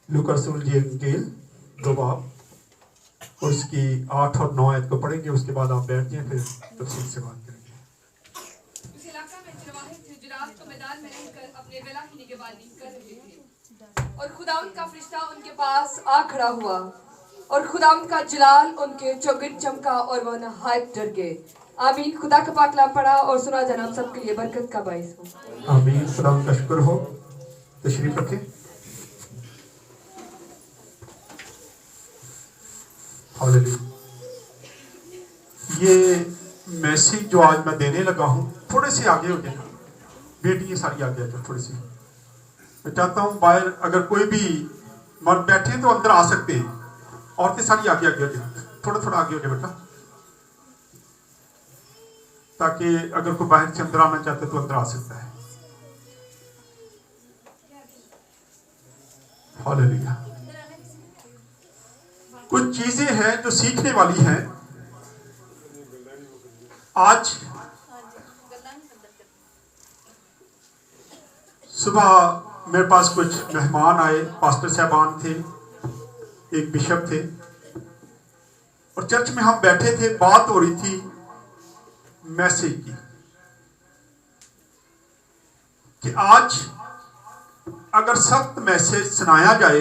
लूका रसूल की इंजील 2 बाब और उसकी 8 और 9 आयत को पढ़ेंगे, उसके बाद आप बैठ जाएं, फिर तफसील से बात करेंगे। उस इलाका में चरवाहे थे जो रात को मैदान में रहकर अपने वेला की निगहबानी कर रहे थे, और खुदावंद का फरिश्ता उनके पास आ खड़ा हुआ, और खुदावंद का जलाल उनके चौगिर्द चमका, और वह नहायत डर गए। आमीन। खुदा का पाक कलाम पढ़ा और सुना जाना हम सबके लिए बरकत का बाइस हो। आमीन। खुदा का शुक्र हो। तशरीफ रखें। हालेलुया। ये मैसेज जो आज मैं देने लगा हूँ, थोड़े से आगे हो जाए, बेटी सारी आगे आ जाओ थोड़ी सी। मैं चाहता हूँ बाहर अगर कोई भी मर्द बैठे तो अंदर आ सकते हैं, औरतें सारी आगे आगे हो जाए, थोड़ा थोड़ा आगे हो जाए बेटा, ताकि अगर कोई बाहर से अंदर आना चाहते तो अंदर आ सकता है। हालेलुया। कुछ चीजें हैं जो सीखने वाली हैं। आज सुबह मेरे पास कुछ मेहमान आए, पास्टर साहबान थे, एक बिशप थे, और चर्च में हम बैठे थे, बात हो रही थी मैसेज की कि आज अगर सख्त मैसेज सुनाया जाए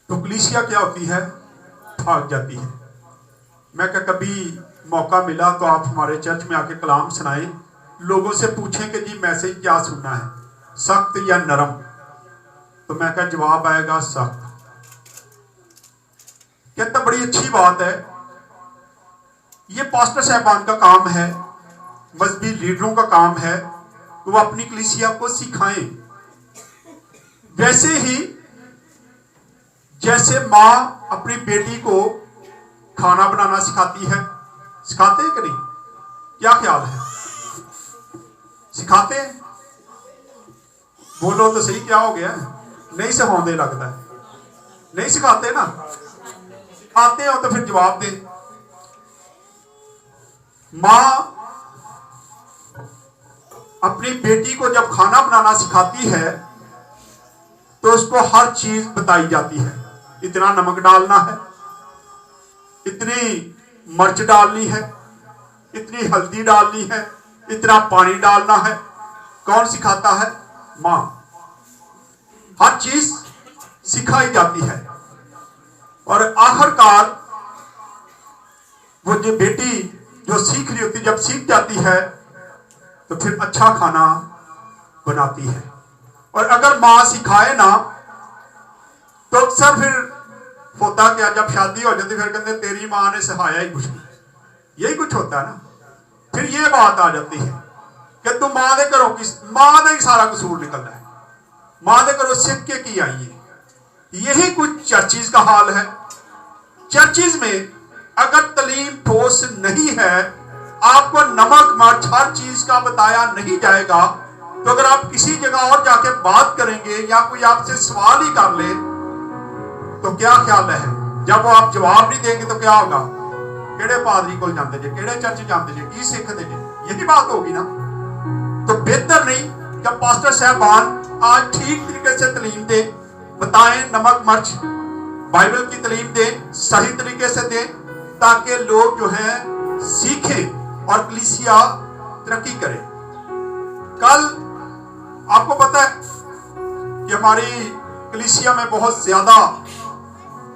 तो कलीसिया क्या होती है, भाग जाती है। मैं क्या कभी मौका मिला तो आप हमारे चर्च में आके कलाम सुनाएं, लोगों से पूछें कि जी मैसेज क्या सुनना है, सख्त या नरम, तो मैं क्या जवाब आएगा सख्त। कहता बड़ी अच्छी बात है, ये पास्टर साहबान का काम है, मजहबी लीडरों का काम है, वो अपनी कलीसिया को सिखाएं। वैसे ही जैसे माँ अपनी बेटी को खाना बनाना सिखाती है, सिखाते हैं कि नहीं? क्या ख्याल है, सिखाते हैं? बोलो तो सही, क्या हो गया? नहीं सिखाते लगता है, नहीं सिखाते ना। सिखाते हो तो फिर जवाब दें। माँ अपनी बेटी को जब खाना बनाना सिखाती है तो उसको हर चीज बताई जाती है, इतना नमक डालना है, इतनी मिर्च डालनी है, इतनी हल्दी डालनी है, इतना पानी डालना है। कौन सिखाता है? माँ। हर चीज सिखाई जाती है, और आखिरकार वो जो बेटी जो सीख रही होती, जब सीख जाती है तो फिर अच्छा खाना बनाती है। और अगर माँ सिखाए ना तो अक्सर फिर होता क्या, जब शादी हो जाती फिर कहते तेरी माँ ने सिखाया ही कुछ नहीं, यही कुछ होता है ना। फिर ये बात आ जाती है कि तुम माँ दे करो, माँ का ही सारा कसूर निकलता है, माँ दे करो सीख के की आई है। यही कुछ चर्चिज का हाल है। चर्चिज में अगर तालीम ठोस नहीं है, आपको नमक मिर्च हर चीज का बताया नहीं जाएगा, तो अगर आप किसी जगह और जाके बात करेंगे या कोई आपसे सवाल ही कर ले तो क्या ख्याल है, जब वो आप जवाब नहीं देंगे तो क्या होगा? केड़े पादरी को जाते जे, केड़े चर्च जाते जे, की सीखते जे, यही बात होगी ना। तो बेहतर नहीं कि पास्टर साहबान आज ठीक तरीके से तालीम दे, बताएं, नमक मिर्च बाइबल की तालीम दें, सही तरीके से दें, ताकि लोग जो हैं सीखें और कलीसिया तरक्की करे। कल आपको पता है कि हमारी कलीसिया में बहुत ज्यादा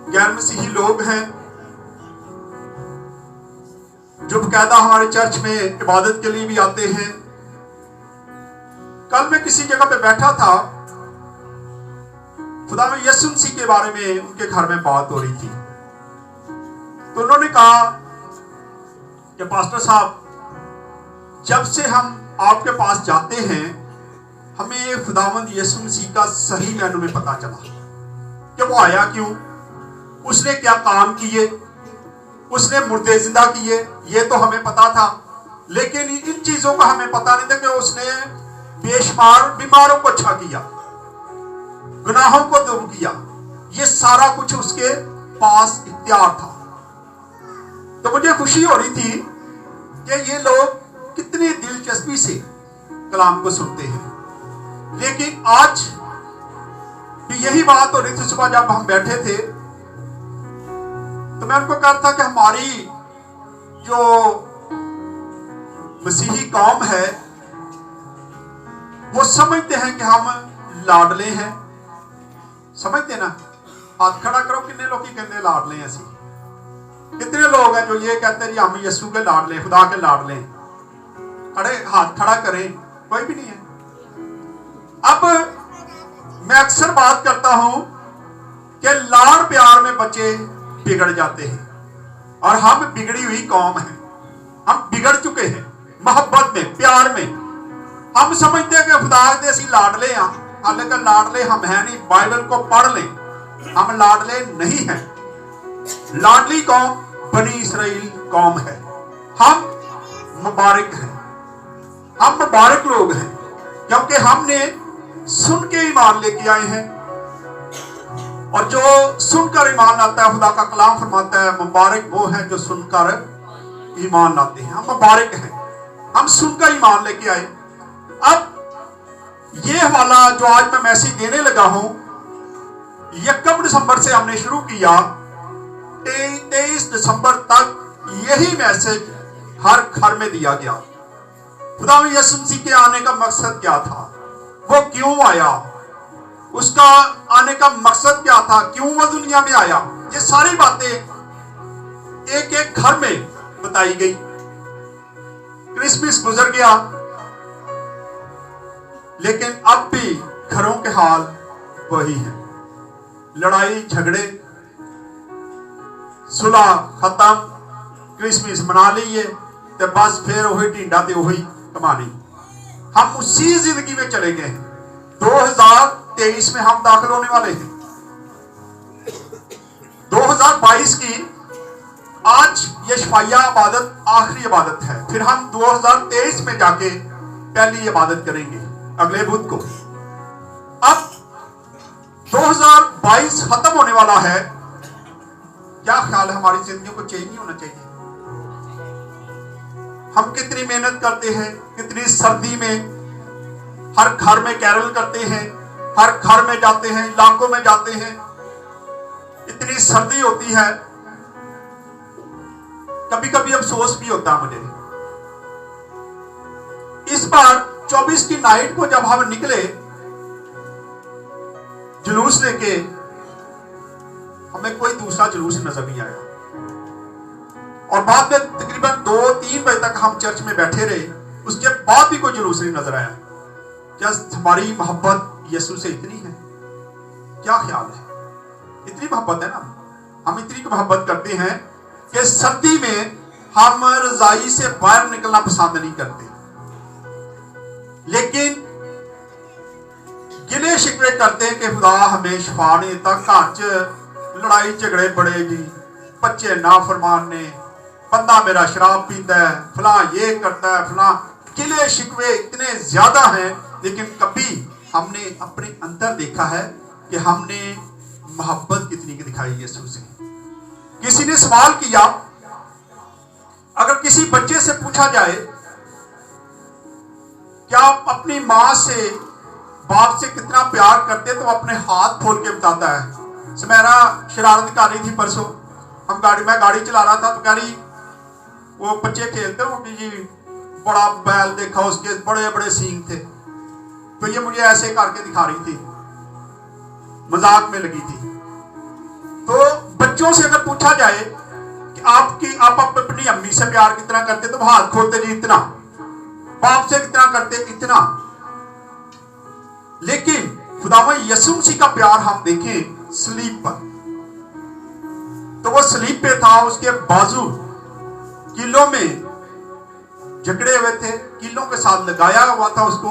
गैर मसीही लोग हैं जो बकायदा हमारे चर्च में इबादत के लिए भी आते हैं। कल मैं किसी जगह पे बैठा था, खुदा में यीशु मसीह के बारे में उनके घर में बात हो रही थी, तो उन्होंने कहा कि पास्टर साहब, जब से हम आपके पास जाते हैं हमें खुदावंद यीशु मसीह का सही मैनू में पता चला कि वो आया क्यों, उसने क्या काम किए, उसने मुर्दे जिंदा किए, ये तो हमें पता था, लेकिन इन चीजों का हमें पता नहीं था कि उसने बेशुमार बीमारों को अच्छा किया, गुनाहों को दूर किया, ये सारा कुछ उसके पास इख्तियार था। तो मुझे खुशी हो रही थी कि ये लोग कितनी दिलचस्पी से कलाम को सुनते हैं। लेकिन आज भी यही बात हो रही थी सुबह जब हम बैठे थे, तो मैं उनको कह रहा था कि हमारी जो मसीही कौम है वो समझते हैं कि हम लाडले हैं। समझते ना? हाथ खड़ा करो, कितने लोग ही कहते लाडले हैं ऐसी? कितने लोग हैं जो ये कहते हैं हम यीशु के लाडले, खुदा के लाडले? खड़े हाथ खड़ा करें, कोई भी नहीं है। अब मैं अक्सर बात करता हूं कि लाड़ प्यार में बच्चे बिगड़ जाते हैं, और हम बिगड़ी हुई कौम है। हम बिगड़ चुके हैं मोहब्बत में, प्यार में। हम समझते हैं कि खुदा दे असी लाडले हैं, हालांकि लाडले हम हैं नहीं। बाइबल को पढ़ लें, हम लाडले नहीं हैं। लाडली कौम बनी इसराइल कौम है। हम मुबारक हैं, हम मुबारक लोग हैं, क्योंकि हमने सुन के ईमान लेके आए हैं। और जो सुनकर ईमान लाता है, खुदा का कलाम फरमाता है मुबारक वो है जो सुनकर ईमान लाते हैं। हम मुबारक हैं, हम सुनकर ईमान लेके आए। अब ये हवाला जो आज मैं मैसेज देने लगा हूं, 1 दिसंबर से हमने शुरू किया, 23 दिसंबर तक यही मैसेज हर घर में दिया गया। खुदा यीशु मसीह के आने का मकसद क्या था, वो क्यों आया, उसका आने का मकसद क्या था, क्यों वो दुनिया में आया, ये सारी बातें एक एक घर में बताई गई। क्रिसमस गुजर गया, लेकिन अब भी घरों के हाल वही है। लड़ाई झगड़े, सुलह खत्म, क्रिसमस मना लीए तो बस फिर वही ढींडा ते वही कमानी। हम उसी जिंदगी में चले गए हैं। 2023 में हम दाखिल होने वाले हैं। 2022 की आज ये शफाया इबादत आखिरी इबादत है। फिर हम 2023 में जाके पहली इबादत करेंगे अगले बुध को। अब 2022 खत्म होने वाला है। क्या ख्याल है, हमारी जिंदगी को चेंज नहीं होना चाहिए? हम कितनी मेहनत करते हैं, कितनी सर्दी में हर घर में कैरल करते हैं, हर घर में जाते हैं, इलाकों में जाते हैं, इतनी सर्दी होती है। कभी कभी अफसोस भी होता है मुझे। इस बार 24 की नाइट को जब हम निकले जुलूस लेके, हमें कोई दूसरा जुलूस नजर नहीं आया। और बाद में तकरीबन 2-3 बजे तक हम चर्च में बैठे रहे, उसके बाद भी कोई जुलूस नहीं नजर आया। क्या हमारी मोहब्बत यीशु से इतनी है? क्या ख्याल है? इतनी मोहब्बत है ना, हम इतनी मोहब्बत करते हैं कि सर्दी में हम रजाई से बाहर निकलना पसंद नहीं करते, लेकिन गिले शिकवे करते हैं कि खुदा हमें शफा नहीं देता। घर च लड़ाई झगड़े बड़े जी, बच्चे नाफरमान ने, बंदा मेरा शराब पीता है, फला ये करता है, फला गिले शिकवे इतने ज्यादा हैं। लेकिन कभी हमने अपने अंदर देखा है कि हमने मोहब्बत कितनी की दिखाई यीशु से? किसी ने सवाल किया, अगर किसी बच्चे से पूछा जाए क्या आप अपनी मां से, बाप से कितना प्यार करते, तो अपने हाथ खोल के बताता है। सुमेरा शरारत कर रही थी परसों, मैं गाड़ी चला रहा था, तो कह रही वो बच्चे खेलते हो कि जी बड़ा बैल देखा, उसके बड़े बड़े सींग थे, तो ये मुझे ऐसे करके दिखा रही थी, मजाक में लगी थी। तो बच्चों से अगर पूछा जाए कि आप अपनी अम्मी से प्यार कितना करते, तो हाथ खोलते जी इतना, बाप से कितना करते इतना। लेकिन खुदावंद यीशु मसीह का प्यार हम देखें सलीब पर, तो वो सलीब पे था, उसके बाजू कीलों में जकड़े हुए थे, कीलों के साथ लगाया हुआ था उसको,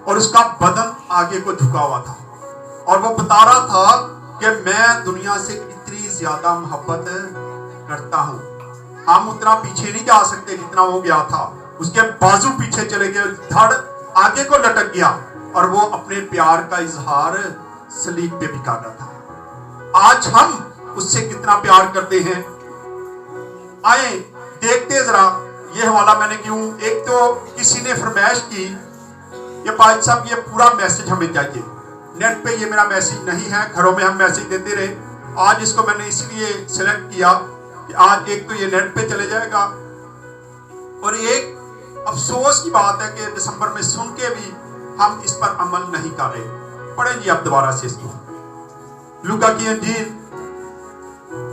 और उसका बदन आगे को झुका हुआ था, और वो बता रहा था कि मैं दुनिया से इतनी ज्यादा मोहब्बत करता हूं। हम उतना पीछे नहीं जा सकते जितना वो गया था। उसके बाजू पीछे चले गए, धड़ आगे को लटक गया, और वो अपने प्यार का इजहार सलीब पे भी कर रहा था। आज हम उससे कितना प्यार करते हैं, आए देखते जरा। ये हवाला मैंने क्यों, एक तो किसी ने फरमाइश की, ये पाज साहब ये पूरा मैसेज हमें चाहिए, नेट पे ये मेरा मैसेज नहीं है, घरों में हम मैसेज देते रहे। आज इसको मैंने इसलिए सिलेक्ट किया कि आज एक तो ये नेट पे चले जाएगा, और एक अफसोस की बात है कि दिसंबर में सुन के भी हम इस पर अमल नहीं कर रहे। पढ़ें जी आप दोबारा से इसको, लूका की इंजील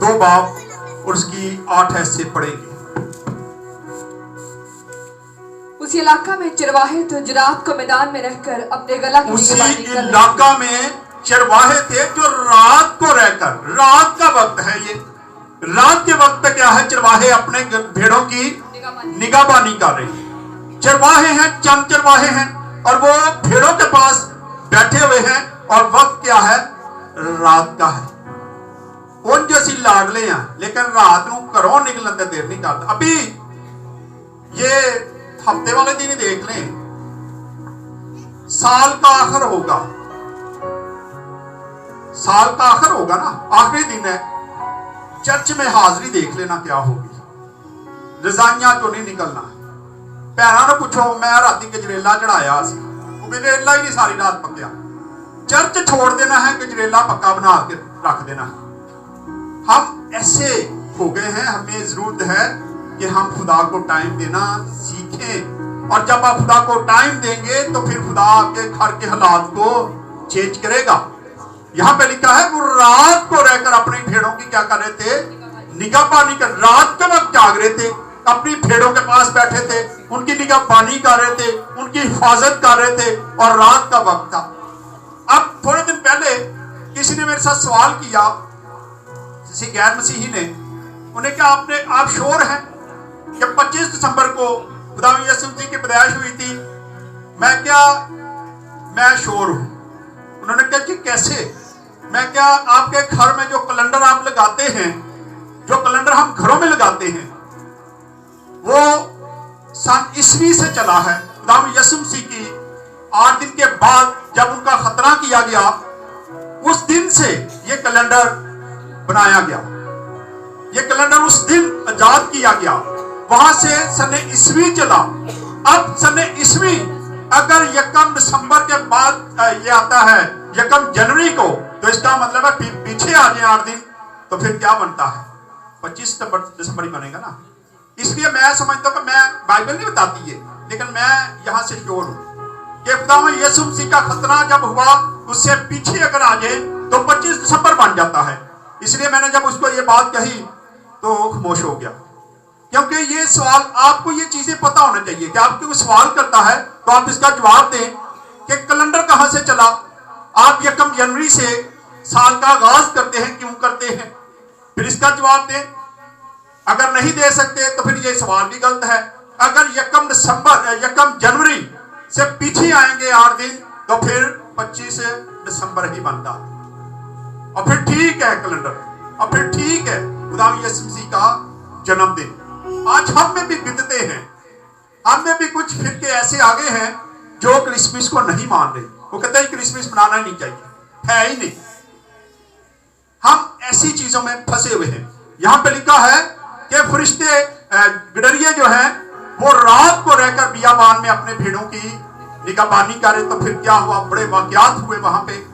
2 बाब और उसकी 8 ऐसे पढ़ेंगे। उस इलाका में चरवाहे तो जो रात को मैदान में रहकर अपने गला की उसी निगरानी कर रहे इलाका में चरवाहे थे जो रात को रहकर, रात का वक्त है ये, रात के वक्त पे क्या है, चरवाहे अपने भेड़ों की निगरानी कर रहे हैं। चरवाहे हैं, चंद चरवाहे हैं, और वो भेड़ों के पास बैठे हुए हैं, और वक्त क्या है, रात का है। उन जैसी लाडले हैं, लेकिन रात को घरों निकलने देर नहीं करता। अभी ये हफ्ते वाले दिन ही देख लें, साल का आखिर होगा, साल का आखिर होगा ना, आखिरी दिन है, चर्च में हाजिरी देख लेना क्या होगी। रजाइयां तो नहीं निकलना। भैनों ने पूछो, मैं राती गजरेला चढ़ाया, गजरेला ही नहीं सारी रात पकया। चर्च छोड़ देना है, गजरेला पक्का बना के रख देना। हम ऐसे हो गए हैं, हमें जरूरत है कि हम खुदा को टाइम देना सीखें, और जब आप खुदा को टाइम देंगे तो फिर खुदा आपके घर के हालात को चेंज करेगा। यहाँ पे लिखा है वो रात को रहकर अपनी भेड़ों की क्या कर रहे थे, निगाहबानी कर, रात के वक्त जाग रहे थे, अपनी भेड़ों के पास बैठे थे, उनकी निगाहबानी कर रहे थे, उनकी हिफाजत कर रहे थे, और रात का वक्त था। अब थोड़े दिन पहले किसी ने मेरे साथ सवाल किया, किसी गैर मसीही ने, उन्हें कहा आप श्योर हैं कि 25 दिसंबर को खुदा यीशु मसीह की पैदाइश हुई थी? मैं श्योर हूं। उन्होंने कहा कि कैसे? मैं क्या, आपके घर में जो कैलेंडर आप लगाते हैं, जो कैलेंडर हम घरों में लगाते हैं, वो सन ईस्वी से चला है। खुदा यीशु मसीह की 8 दिन के बाद जब उनका खतना किया गया, उस दिन से ये कैलेंडर बनाया गया। ये कैलेंडर उस दिन आजाद किया गया, वहां से सने ईस्वी चला। अब सने ईस्वी अगर 1 दिसंबर के बाद ये आता है 1 जनवरी को, तो इसका मतलब है पीछे आ जाए 8 दिन, तो फिर क्या बनता है, 25 दिसंबर ही बनेगा ना। इसलिए मैं समझता हूं कि मैं, बाइबल नहीं बताती है, लेकिन मैं यहां से श्योर हूं कि खुदा यीशु मसीह का खतना जब हुआ, उससे पीछे अगर आ जाए तो 25 दिसंबर बन जाता है। इसलिए मैंने जब उसको ये बात कही तो खामोश हो गया, क्योंकि ये सवाल, आपको ये चीजें पता होना चाहिए कि आपको सवाल करता है तो आप इसका जवाब दें कि कैलेंडर कहां से चला। आप 1 जनवरी से साल का आगाज करते हैं, क्यों करते हैं, फिर इसका जवाब दें। अगर नहीं दे सकते तो फिर ये सवाल भी गलत है। अगर 1 जनवरी से पीछे आएंगे 8 दिन, तो फिर 25 दिसंबर ही बनता, और फिर ठीक है कैलेंडर, और फिर ठीक है खुदा यीशु मसीह का जन्मदिन। आज हम में भी बिदते हैं, हम में भी कुछ फिरके ऐसे आगे हैं जो क्रिसमस को नहीं मान रहे। वो कहते हैं क्रिसमस मनाना नहीं चाहिए, है ही नहीं। हम ऐसी चीजों में फंसे हुए हैं। यहां पे लिखा है कि फरिश्ते गिडरिये जो हैं वो रात को रहकर बियाबान में अपने भेड़ों की निगरानी करे। तो फिर क्या हुआ, बड़े वाकयात हुए वहां पे।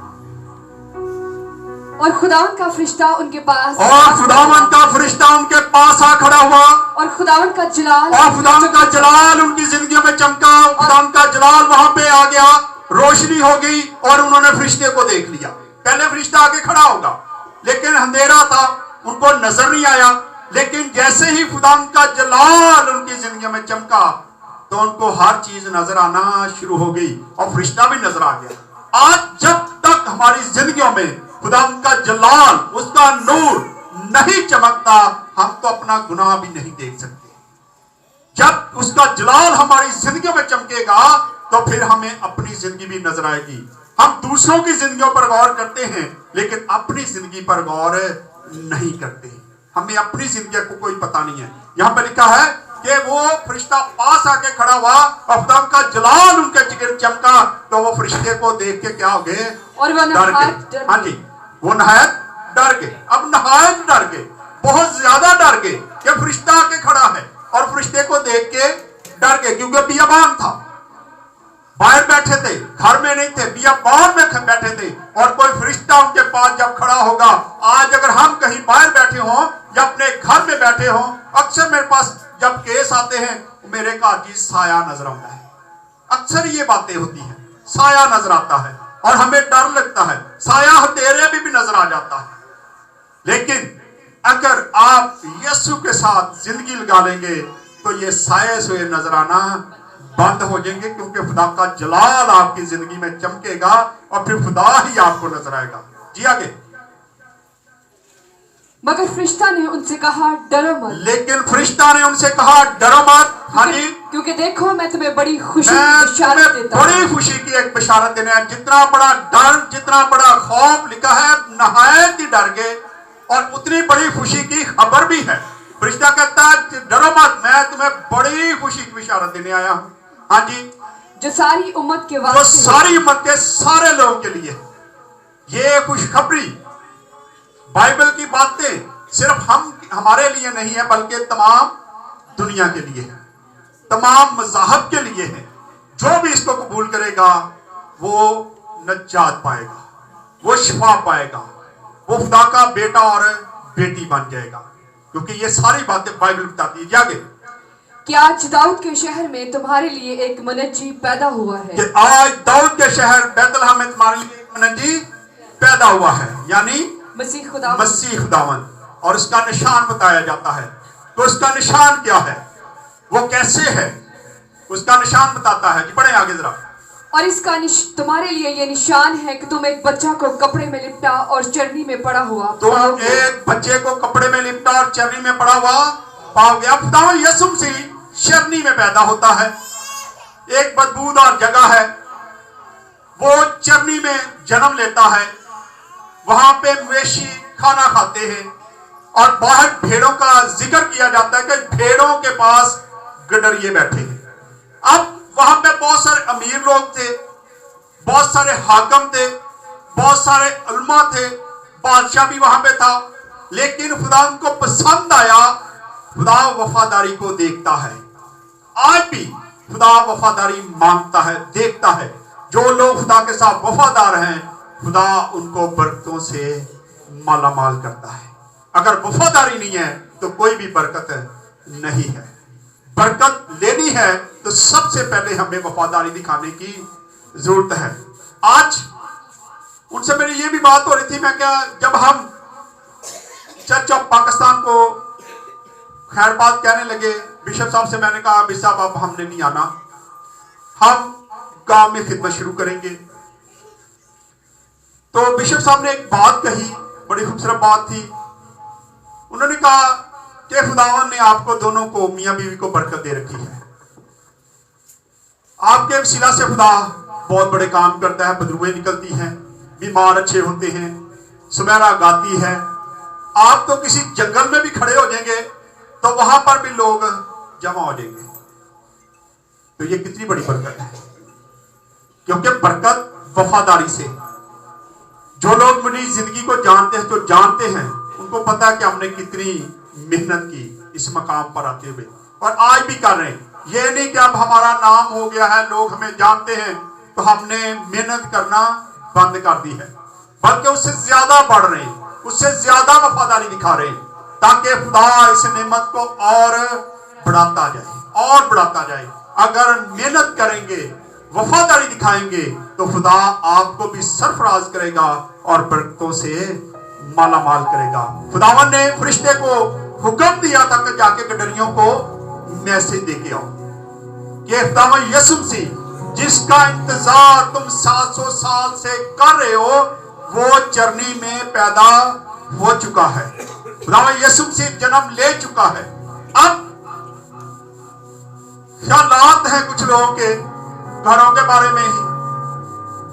और खुदावन का फरिश्ता उनके पास, और खुदावन का फरिश्ता उनके पास आ खड़ा हुआ, और खुदावन का जलाल, और खुदावन का जलाल उनकी जिंदगियों में चमका। खुदावन का जलाल वहां पे आ गया, रोशनी हो गई, और उन्होंने फरिश्ते को देख लिया। पहले फरिश्ता आगे खड़ा होगा, लेकिन अंधेरा था, उनको नजर नहीं आया। लेकिन जैसे ही खुदावन का जलाल उनकी जिंदगी में चमका, तो उनको हर चीज नजर आना शुरू हो गई, और फरिश्ता भी नजर आ गया। आज जब तक हमारी जिंदगियों में खुदावन का जलाल, उसका नूर नहीं चमकता, हम तो अपना गुनाह भी नहीं देख सकते। जब उसका जलाल हमारी जिंदगी में चमकेगा, तो फिर हमें अपनी जिंदगी भी नजर आएगी। हम दूसरों की जिंदगियों पर गौर करते हैं, लेकिन अपनी जिंदगी पर गौर नहीं करते। हमें अपनी जिंदगी को कोई पता नहीं है। यहाँ पे लिखा है कि वो फरिश्ता पास आके खड़ा हुआ, और खुदावन का जलाल उनके जिगर चमका, तो वो फरिश्ते को देख के क्या हो गए, और वो डर गए। हाँ जी, वो नहायत डर गए। अब नहायत डर गए, बहुत ज्यादा डर गए कि फरिश्ता आके खड़ा है, और फरिश्ते को देख के डर गए, क्योंकि बियाबान था, बाहर बैठे थे, घर में नहीं थे, बियाबान में बैठे बैठे थे और कोई फरिश्ता उनके पास जब खड़ा होगा, आज अगर हम कहीं बाहर बैठे हों या अपने घर में बैठे हों, अक्सर मेरे पास जब केस आते हैं मेरे घर की साया नजर आता है। अक्सर ये बातें होती हैं, साया नजर आता है और हमें डर लगता है, साया हथेरे भी नजर आ जाता है। लेकिन अगर आप यीशु के साथ जिंदगी लगा लेंगे तो ये साये से नजर आना बंद हो जाएंगे, क्योंकि खुदा का जलाल आपकी जिंदगी में चमकेगा और फिर खुदा ही आपको नजर आएगा। जी आगे। मगर फरिश्ता ने उनसे कहा, डरो मत। लेकिन फरिश्ता ने उनसे कहा, डरो मत। हाँ जी, क्योंकि देखो मैं तुम्हें बड़ी खुशी की बशारत देता हूं। बड़ी खुशी की एक बशारत देने है। जितना बड़ा डर, जितना बड़ा खौफ लिखा है, नहायत ही डर गए, और उतनी बड़ी खुशी की खबर भी है। फरिश्ता कहता है, डरो मत, मैं तुम्हें बड़ी खुशी की बशारत देने आया हूं। हाँ जी, जो सारी उम्मत के जो वास्ते, सारी उम्मत के सारे लोगों के लिए। ये खुशखबरी, बाइबल की बातें सिर्फ हमारे लिए नहीं है, बल्कि तमाम दुनिया के लिए है, तमाम मज़ाहब के लिए है। जो भी इसको कबूल करेगा वो नजात पाएगा, वो शिफा पाएगा, वो खुदा का बेटा और बेटी बन जाएगा, क्योंकि ये सारी बातें बाइबल बताती है। आगे कि आज दाऊद के शहर में तुम्हारे लिए एक मुनज्जी पैदा हुआ है। कि आज दाऊद के शहर बैतलहम में तुम्हारे लिए एक मुनज्जी पैदा हुआ है, यानी मसीह खुदावन, और उसका निशान बताया जाता है। तो उसका निशान क्या है, वो कैसे है, उसका निशान बताता है। कि पढ़े आगे जरा। और इसका तुम्हारे लिए ये निशान है कि तुम एक बच्चा को कपड़े में लिपटा और चरनी में पड़ा हुआ तुम एक बच्चे को कपड़े में लिपटा और चरनी में पड़ा हुआ पाओगे। अब खुदावन यीशु मसीह चरनी में पैदा होता है, एक बदबूदार जगह है, वो चरनी में जन्म लेता है। वहां पे मवेशी खाना खाते हैं और बाहर भेड़ों का जिक्र किया जाता है कि भेड़ों के पास गडरिए बैठे हैं। अब वहां पे बहुत सारे अमीर लोग थे, बहुत सारे हाकम थे, बहुत सारे उलमा थे, बादशाह भी वहां पे था। लेकिन खुदा उनको पसंद आया, खुदा वफादारी को देखता है। आज भी खुदा वफादारी मांगता है, देखता है। जो लोग खुदा के साथ वफादार हैं, खुदा उनको बरकतों से माला माल करता है। अगर वफादारी नहीं है तो कोई भी बरकत नहीं है। बरकत लेनी है तो सबसे पहले हमें वफादारी दिखाने की जरूरत है। आज उनसे मेरी ये भी बात हो रही थी, मैं क्या, जब हम चर्च ऑफ पाकिस्तान को खैर बात कहने लगे, बिशप साहब से मैंने कहा, बिशप साहब अब हमने नहीं आना, हम गांव में खिदमत शुरू करेंगे। तो बिशप साहब ने एक बात कही, बड़ी खूबसूरत बात थी। उन्होंने कहा कि खुदावन ने आपको दोनों को, मियां बीवी को बरकत दे रखी है। आपके वसीला से खुदा बहुत बड़े काम करता है, बदरुएं निकलती हैं, बीमार अच्छे होते हैं, सुमेरा गाती है। आप तो किसी जंगल में भी खड़े हो जाएंगे तो वहां पर भी लोग जमा हो जाएंगे। तो ये कितनी बड़ी बरकत है, क्योंकि बरकत वफादारी से। जो लोग मेरी जिंदगी को जानते हैं, जो जानते हैं, उनको पता है कि हमने कितनी मेहनत की इस मकाम पर आते हुए, और आज भी कर रहे हैं। ये नहीं कि अब हमारा नाम हो गया है, लोग हमें जानते हैं तो हमने मेहनत करना बंद कर दी है, बल्कि उससे ज्यादा बढ़ रहे हैं, उससे ज्यादा वफादारी दिखा रहे हैं, ताकि खुदा इस नेमत को और बढ़ाता जाए और बढ़ाता जाए। अगर मेहनत करेंगे, वफादारी दिखाएंगे, तो खुदा आपको भी सरफराज करेगा और बरकतों से माला माल करेगा। खुदावन ने फरिश्ते को हुक्म दिया था कि जाके गडरियों को मैसेज दे के आओ कि खुदावन यीशु मसीह जिसका इंतजार तुम 700 साल से कर रहे हो, वो चरनी में पैदा हो चुका है। खुदावन यीशु मसीह जन्म ले चुका है। अब ख्यालात हैं कुछ लोगों के घरों के बारे में ही,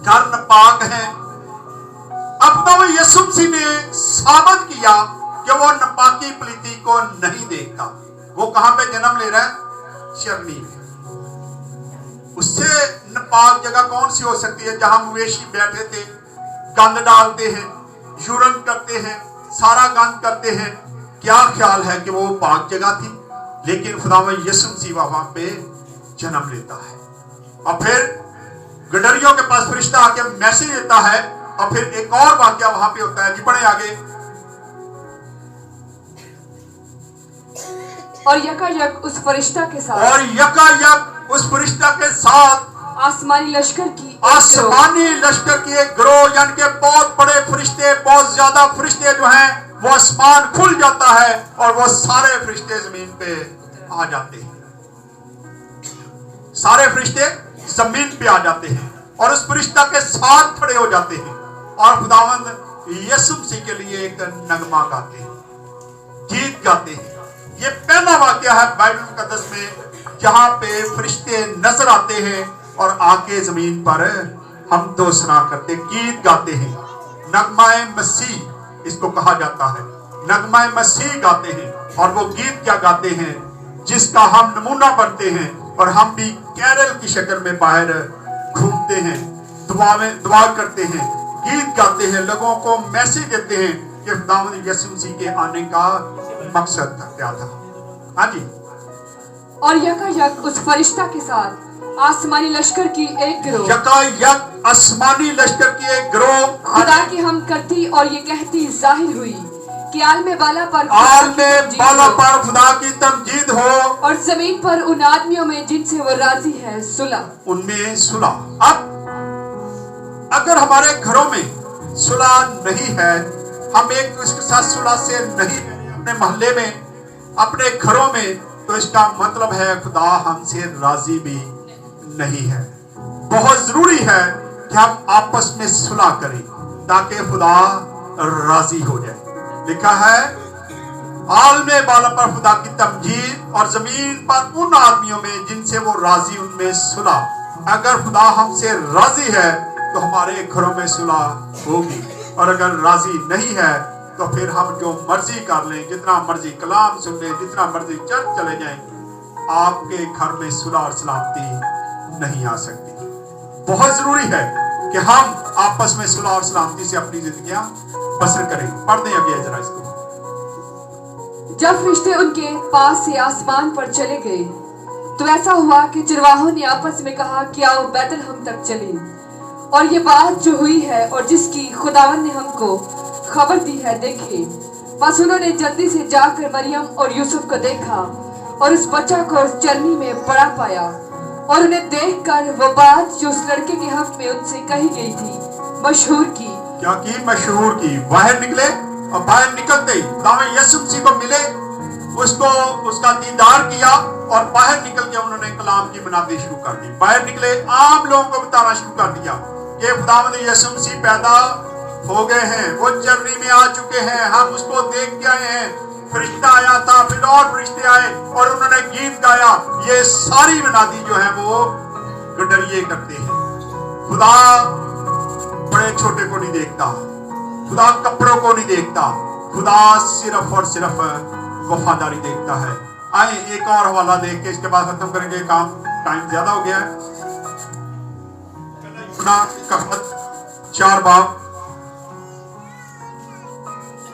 घर नापाक हैं। अब तो यीशु मसीह ने साबित किया कि वो नापाकी पलीती को नहीं देखता। वो कहां पे जन्म ले रहा है? चरनी में। उससे नापाक जगह कौन सी हो सकती है जहां मवेशी बैठे थे, गंद डालते हैं, यूरन करते हैं, सारा गंद करते हैं। क्या ख्याल है कि वो पाक जगह थी? लेकिन खुदावंद यीशु मसीह वहां पे जन्म लेता है। और फिर गडरियों के पास फरिश्ता आके मैसेज देता है और फिर एक और वाक्य वहां पे होता है, जी पढ़े आगे। और यकायक उस फरिश्ता के साथ, और यकायक उस फरिश्ता के साथ आसमानी लश्कर की आसमानी लश्कर की एक गिरोह, यानी कि बहुत बड़े फरिश्ते, बहुत ज्यादा फरिश्ते जो हैं, वो आसमान खुल जाता है और वो सारे फरिश्ते जमीन पे आ जाते हैं। सारे फरिश्ते जमीन पे आ जाते हैं और उस फरिश्ता के साथ खड़े हो जाते हैं और खुदावंद यीशु मसीह के लिए एक नगमा गाते हैं, गीत गाते हैं। ये पहला वाक्य है बाइबल मुकद्दस में जहां पे फरिश्ते नजर आते हैं और आके जमीन पर हम दोसरा करते, गीत गाते हैं। नगमाए मसीह इसको कहा जाता है, नगमाए मसीह गाते हैं। और वो गीत क्या गाते हैं, जिसका हम नमूना बनते हैं और हम भी कैरल की शक्ल में बाहर घूमते हैं, दुआ करते हैं, गीत गाते हैं, लोगों को मैसेज देते हैं कि खुदावंद यीशु मसीह के आने का मकसद क्या था। हाँ जी। और यकायक उस फरिश्ता के साथ आसमानी लश्कर की एक गिरोह, यकायक आसमानी लश्कर की एक गिरोह खुदा की हम करती और ये कहती जाहिर हुई कि आलमे बाला पर खुदा की तमजीद हो और जमीन पर उन आदमियों में जिनसे वो राजी है सुलह, उनमें सुलह। अब अगर हमारे घरों में सुलह नहीं है, हम एक दूसरे के साथ सुलह से नहीं, अपने मोहल्ले में, अपने घरों में, तो इसका मतलब है खुदा हमसे राजी भी नहीं है। बहुत जरूरी है कि हम आपस में सुलह करें ताकि खुदा राजी हो जाए। लिखा है आलमे बाला पर खुदा की तमजीद और जमीन पर उन आदमियों में जिनसे वो राजी, उनमें सुलह। अगर खुदा हमसे राजी है तो हमारे घरों में सुलह होगी, और अगर राजी नहीं है तो फिर हम जो मर्जी कर लें, जितना मर्जी कलाम सुन लें, जितना मर्जी चर्च चले जाएं, आपके घर में सुलह और सलामती नहीं आ सकती। बहुत जरूरी है कि हम आपस में सुलह और सलामती से अपनी जिंदगियां बसर करें। पढ़ दें आगे जरा इसको। जब फरिश्ते उनके पास से आसमान पर चले गए तो ऐसा हुआ कि चरवाहों ने आपस में कहा कि आओ बैतलहम तक चलें और ये बात जो हुई है और जिसकी खुदावन ने हमको खबर दी है देखे। बस उन्होंने जल्दी से जाकर मरियम और यूसुफ को देखा और उस बच्चा को उस चरनी में पड़ा पाया और उन्हें देखकर वो बात जो उस लड़के के हक में उनसे कही गई थी मशहूर की। क्या की? मशहूर की। बाहर निकले और बाहर निकलते ही खुदावंद यीशु मसीह को मिले, उसको उसका दीदार किया और बाहर निकल के उन्होंने कलाम की मनादी शुरू कर दी। बाहर निकले, आम लोगों को बताना शुरू कर दिया कि खुदावंद यीशु मसीह पैदा हो गए हैं, वो चरनी में आ चुके हैं, हम उसको देख के आए हैं। फरिश्ता आया था, फिर और फरिश्ते आए और उन्होंने गीत गाया। ये सारी मनादी जो है वो गडरिये करते हैं। खुदा बड़े छोटे को नहीं देखता, खुदा कपड़ों को नहीं देखता, खुदा सिर्फ और सिर्फ वफादारी देखता है। आए एक और हवाला देख के इसके बाद खत्म करेंगे काम, टाइम ज्यादा हो गया है। 4 बाब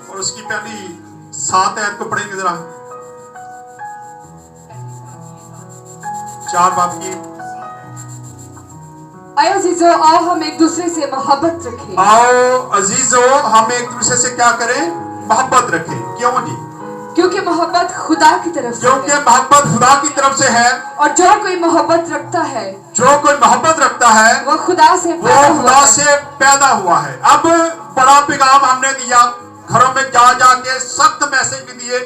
और उसकी पहली 7 आयत को पढ़ेंगे जरा। 4 बाब की। आओ अजीजो, आओ हम एक दूसरे से मोहब्बत रखें। आओ अजीजो, हम एक दूसरे से क्या करें? मोहब्बत रखें। क्यों जी? क्योंकि मोहब्बत खुदा की तरफ से क्योंकि है। मोहब्बत खुदा की तरफ से है और जो कोई मोहब्बत रखता है, जो कोई मोहब्बत रखता है वो खुदा से पैदा हुआ है। अब बड़ा पैगाम हमने दिया, घरों में जा जाके सख्त मैसेज भी दिए,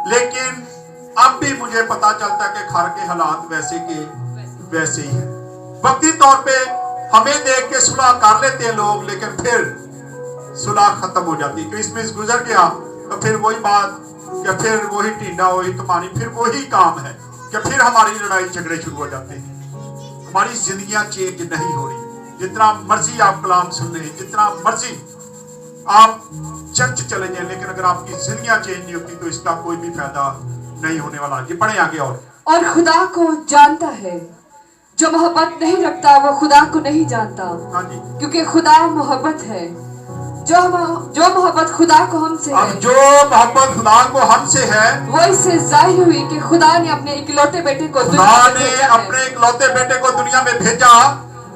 लेकिन अब भी मुझे पता चलता है कि घर के हालात वैसे के वैसे ही है। वक्ती तौर पे हमें देख के सुलह कर लेते हैं लोग, लेकिन फिर सुलह खत्म हो जाती है। क्रिसमस गुजर गया तो फिर वही बात, या फिर वही टींडा, वही कमानी, फिर वही काम है कि फिर हमारी लड़ाई झगड़े शुरू हो जाते हैं। हमारी जिंदगियां चेंज नहीं हो रही। जितना मर्जी आप कलाम सुन लें, जितना मर्जी आप चर्च चले जाएं, लेकिन अगर आपकी जिंदगियां चेंज नहीं होती तो इसका कोई भी फायदा नहीं होने वाला। ये पढ़े आगे। और खुदा को जानता है, जो मोहब्बत नहीं रखता वो खुदा को नहीं जानता, क्योंकि खुदा मोहब्बत है। जो मोहब्बत खुदा को हमसे है, जो मोहब्बत खुदा को हमसे है, वो इससे जाहिर हुई कि खुदा ने अपने इकलौते बेटे को दुनिया में भेजा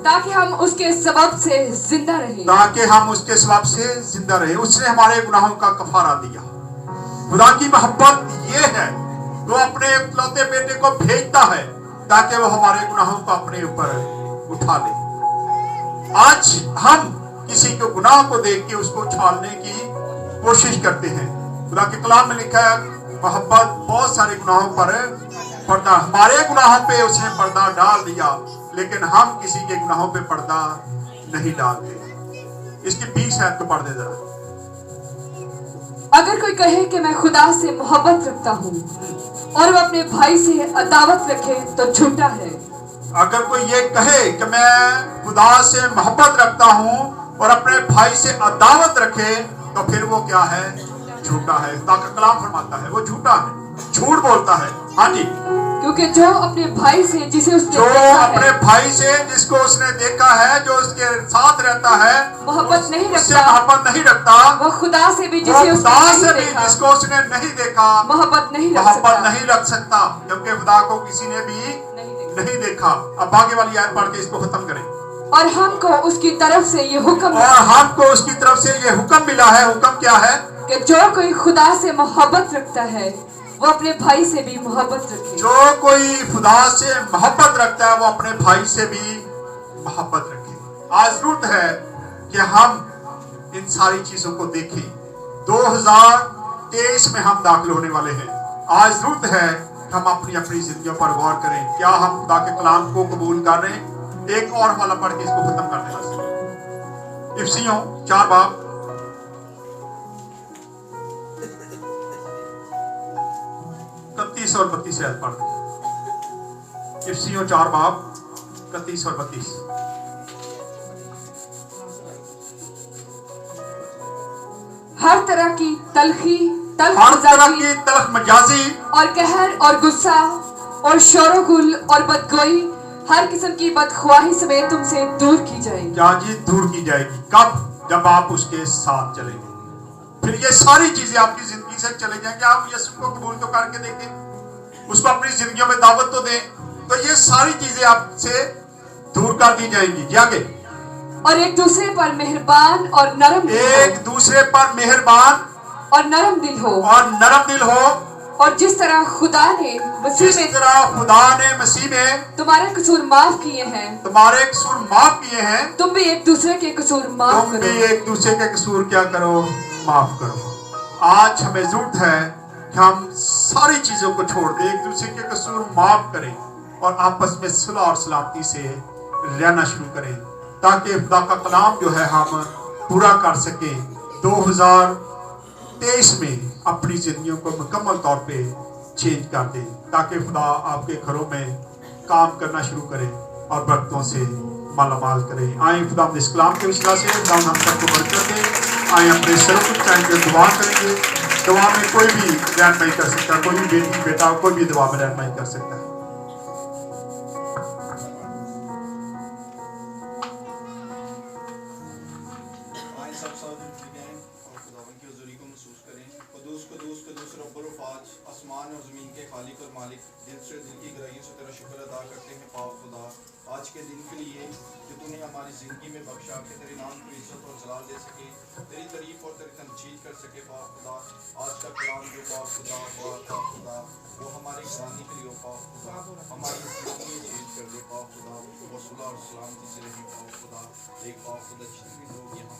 ताकि हम उसके सबब से जिंदा रहें। ताकि हम उसके सबब से जिंदा रहे। उसने हमारे गुनाहों का कफारा दिया। खुदा की मोहब्बत ये है, वो अपने इकलौते बेटे को भेजता है ताकि वो हमारे गुनाहों को अपने ऊपर उठा ले। आज हम किसी के गुनाह को देख के उसको छालने की कोशिश करते हैं। खुदा के कलाम में लिखा है मोहब्बत बहुत सारे गुनाहों पर पर्दा, हमारे गुनाहों पे उसने पर्दा डाल दिया, लेकिन हम किसी के गुनाहों पे पर्दा नहीं डालते। इसकी 20 आयत को पढ़ दे जरा। अगर कोई कहे कि मैं खुदा से मोहब्बत रखता हूँ और वो अपने भाई से अदावत रखे तो झूठा है। अगर कोई ये कहे कि मैं खुदा से मोहब्बत रखता हूँ और अपने भाई से अदावत रखे तो फिर वो क्या है? झूठा है। खुदा का कलाम फरमाता है वो झूठा है, झूठ बोलता है। हाँ जी, क्योंकि जो अपने भाई से जिसे उसने जो देखा अपने है, भाई से जिसको उसने देखा है, जो उसके साथ रहता है, मोहब्बत नहीं उससे रखता, मोहब्बत नहीं रखता। वो खुदा से भी वो जिसे खुदा उसने से नहीं भी देखा जिसको उसने नहीं देखा मोहब्बत नहीं रख मोहब्बत सकता। नहीं रख सकता, क्योंकि खुदा को किसी ने भी नहीं देखा। अब आगे वाली आयत पढ़ के इसको खत्म करें। और हमको उसकी तरफ से ये हुक्म और हमको उसकी तरफ से ये हुक्म मिला है। हुक्म क्या है? कि जो कोई खुदा से मोहब्बत रखता है वो अपने भाई से भी मोहब्बत रखे। जो कोई खुदा से मोहब्बत रखता है वो अपने भाई से भी मोहब्बत रखे। आज जरूरत है कि हम इन सारी चीजों को देखें। 2023 में हम दाखिल होने वाले हैं। आज जरूरत है कि हम अपनी अपनी जिंदगियों पर गौर करें। क्या हम खुदा के कलाम को कबूल कर रहे हैं? एक और हवाला पढ़ के इसको खत्म कर देना। इफिसियों 4 बाब 31 और 32 आयत पढ़ दें। इफिसियों 4 बाब 31 और 32। हर तरह की तलखी हर तरह की तलख मजाजी और कहर और गुस्सा और शोरगुल और बदगोई हर किस्म की बदख्वाही समेत तुमसे दूर की जाएगी। क्या जी दूर की जाएगी? कब? जब आप उसके साथ चलेंगे। फिर ये सारी चीजें आपकी जिंदगी से चले जाएंगे। आप यीशु को कबूल तो करके देखें, उसको अपनी जिंदगियों में दावत तो दें, तो ये सारी चीजें आपसे दूर कर दी जाएंगी। जी आगे। और एक दूसरे पर मेहरबान और नरम दिल हो। एक दूसरे पर मेहरबान और नरम दिल हो। और नरम दिल हो। और जिस तरह खुदा ने मसीह जिस में तरह खुदा ने मसीह में तुम्हारे कसूर माफ किए हैं, तुम्हारे कसूर माफ किए हैं, तुम भी एक दूसरे के कसूर माफ तुम भी करो। एक दूसरे के कसूर क्या करो? माफ करो। आज हमें जरूरत है कि हम सारी चीजों को छोड़ दें, एक दूसरे के कसूर माफ करें और आपस में सुलह और सलामती से रहना शुरू करें, ताकि खुदा का कलाम जो है हम पूरा कर सकें। 2023 में अपनी जिंदगियों को मुकम्मल तौर पे चेंज कर दें, ताकि खुदा आपके घरों में काम करना शुरू करे और बरकतों से मालामाल करे। आए खुदा इस कलाम के विश्वास से खुदा हम सबको बरकत दे। आए अपने सरों को टाइम दुआ करेंगे। दुआ में कोई भी रहनुमाई कर सकता है, कोई भी बेटी बेटा कोई भी दुआ में रहनुमाई कर सकता है। आसमान और ज़मीन के खालिक और मालिक, दिल से दिल की गहराइयों से तेरा शुक्र अदा करते हैं पाक खुदा, आज के दिन के लिए जो तूने हमारी ज़िंदगी में बख्शा के तेरे नाम को इज्जत और जलाल दे सके, तेरी तारीफ और तेरी तमजीद कर सके पाक खुदा। आज का कलाम जो पाक खुदा वो हमारे घराने के लिए पाक खुदा, हमारी ज़िंदगी में चेंज कर दे पाक खुदा, वो सुलह और सलामती से रहे पाक खुदा। एक पाक खुदा जितने भी लोग यहाँ